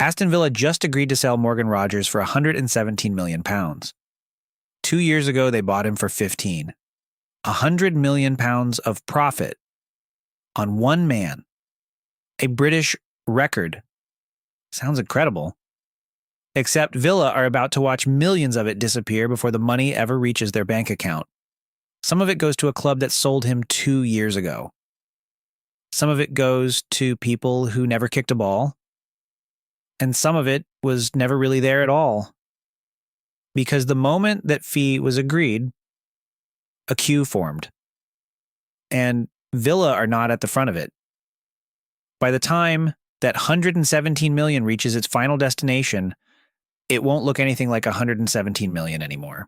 Aston Villa just agreed to sell Morgan Rogers for £117 million. 2 years ago, they bought him for 15. £100 million of profit on one man. A British record. Sounds incredible. Except Villa are about to watch millions of it disappear before the money ever reaches their bank account. Some of it goes to a club that sold him 2 years ago. Some of it goes to people who never kicked a ball. And some of it was never really there at all. Because the moment that fee was agreed, a queue formed. And Villa are not at the front of it. By the time that $117 million reaches its final destination, it won't look anything like $117 million anymore.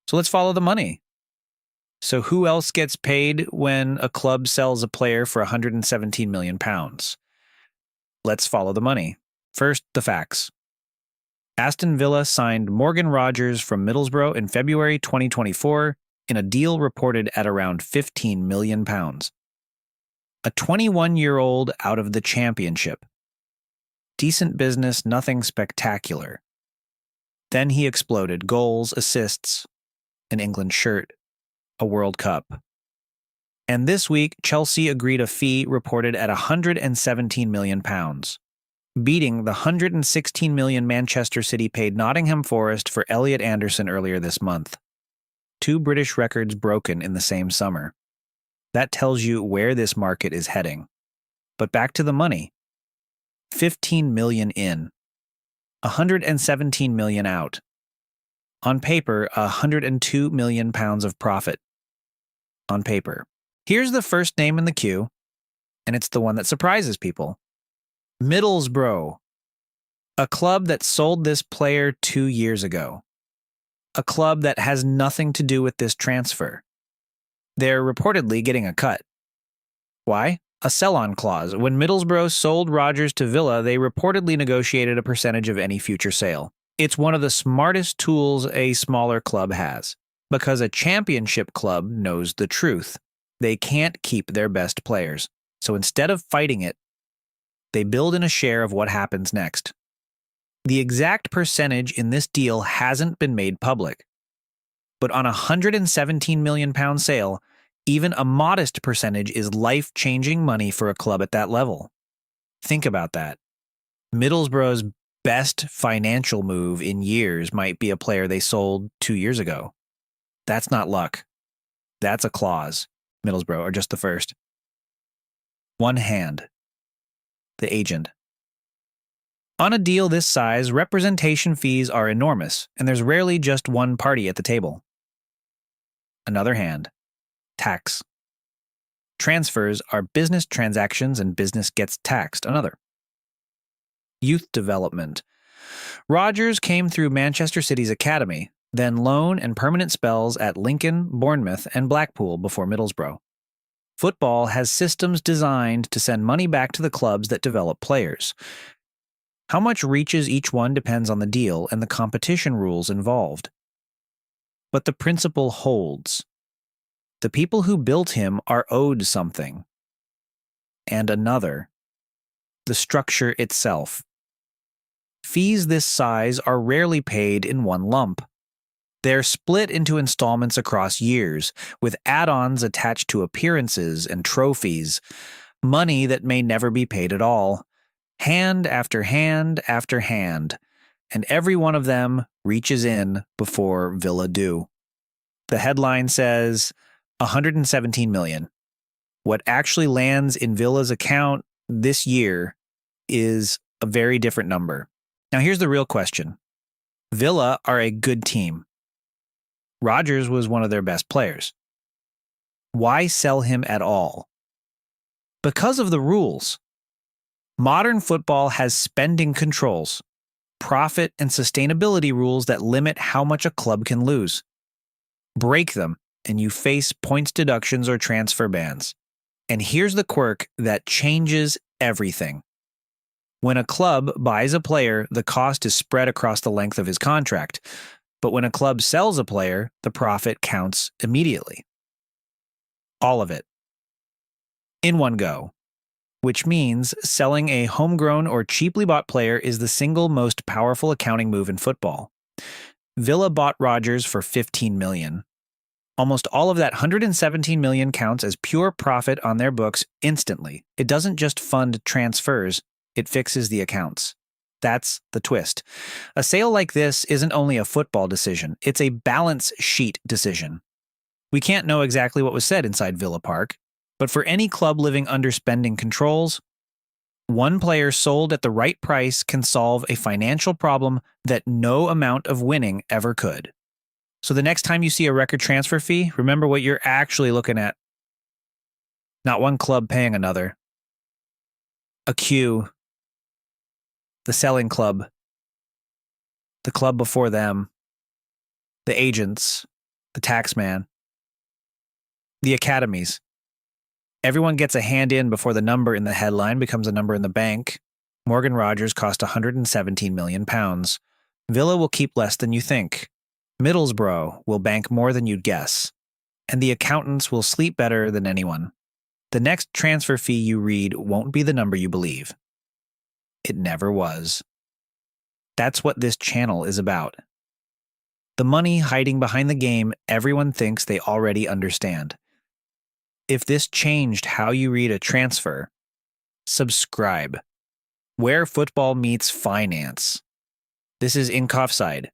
So let's follow the money. So who else gets paid when a club sells a player for £117 million? Let's follow the money. First, the facts. Aston Villa signed Morgan Rogers from Middlesbrough in February 2024 in a deal reported at around £15 million. A 21-year-old out of the Championship. Decent business, nothing spectacular. Then he exploded. Goals, assists, an England shirt, a World Cup. And this week, Chelsea agreed a fee reported at £117 million, beating the $116 million Manchester City paid Nottingham Forest for Elliot Anderson earlier this month. 2 British records broken in the same summer. That tells you where this market is heading. But back to the money. $15 million in. $117 million out. On paper, £102 million of profit. On paper. Here's the first name in the queue, and it's the one that surprises people. Middlesbrough. A club that sold this player 2 years ago. A club that has nothing to do with this transfer. They're reportedly getting a cut. Why? A sell-on clause. When Middlesbrough sold Rogers to Villa, they reportedly negotiated a percentage of any future sale. It's one of the smartest tools a smaller club has, because a championship club knows the truth. They can't keep their best players. So instead of fighting it, they build in a share of what happens next. The exact percentage in this deal hasn't been made public. But on a £117 million sale, even a modest percentage is life-changing money for a club at that level. Think about that. Middlesbrough's best financial move in years might be a player they sold 2 years ago. That's not luck. That's a clause. Middlesbrough are just the first. One hand. The agent. On a deal this size, representation fees are enormous, and there's rarely just one party at the table. Another hand. Tax. Transfers are business transactions and business gets taxed. Another. Youth development. Rogers came through Manchester City's academy, then loan and permanent spells at Lincoln, Bournemouth, and Blackpool before Middlesbrough. Football has systems designed to send money back to the clubs that develop players. How much reaches each one depends on the deal and the competition rules involved. But the principle holds. The people who built him are owed something. And another. The structure itself. Fees this size are rarely paid in one lump. They're split into installments across years, with add-ons attached to appearances and trophies, money that may never be paid at all, hand after hand after hand, and every one of them reaches in before Villa do. The headline says, $117 million. What actually lands in Villa's account this year is a very different number. Now here's the real question. Villa are a good team. Rogers was one of their best players. Why sell him at all? Because of the rules. Modern football has spending controls, profit and sustainability rules that limit how much a club can lose. Break them, and you face points deductions or transfer bans. And here's the quirk that changes everything. When a club buys a player, the cost is spread across the length of his contract. But when a club sells a player, the profit counts immediately. All of it. In one go. which means selling a homegrown or cheaply bought player is the single most powerful accounting move in football. Villa bought Rodgers for $15 million. Almost all of that $117 million counts as pure profit on their books instantly. It doesn't just fund transfers, it fixes the accounts. That's the twist. A sale like this isn't only a football decision, it's a balance sheet decision. We can't know exactly what was said inside Villa Park, but for any club living under spending controls, one player sold at the right price can solve a financial problem that no amount of winning ever could. So the next time you see a record transfer fee, remember what you're actually looking at. Not one club paying another. A queue. The selling club. The club before them. The agents. The taxman. The academies. Everyone gets a hand in before the number in the headline becomes a number in the bank. Morgan Rodgers cost £117 million. Villa will keep less than you think. Middlesbrough will bank more than you'd guess. And the accountants will sleep better than anyone. The next transfer fee you read won't be the number you believe. It never was. That's what this channel is about. The money hiding behind the game everyone thinks they already understand. If this changed how you read a transfer, subscribe. Where football meets finance. This is In Offside.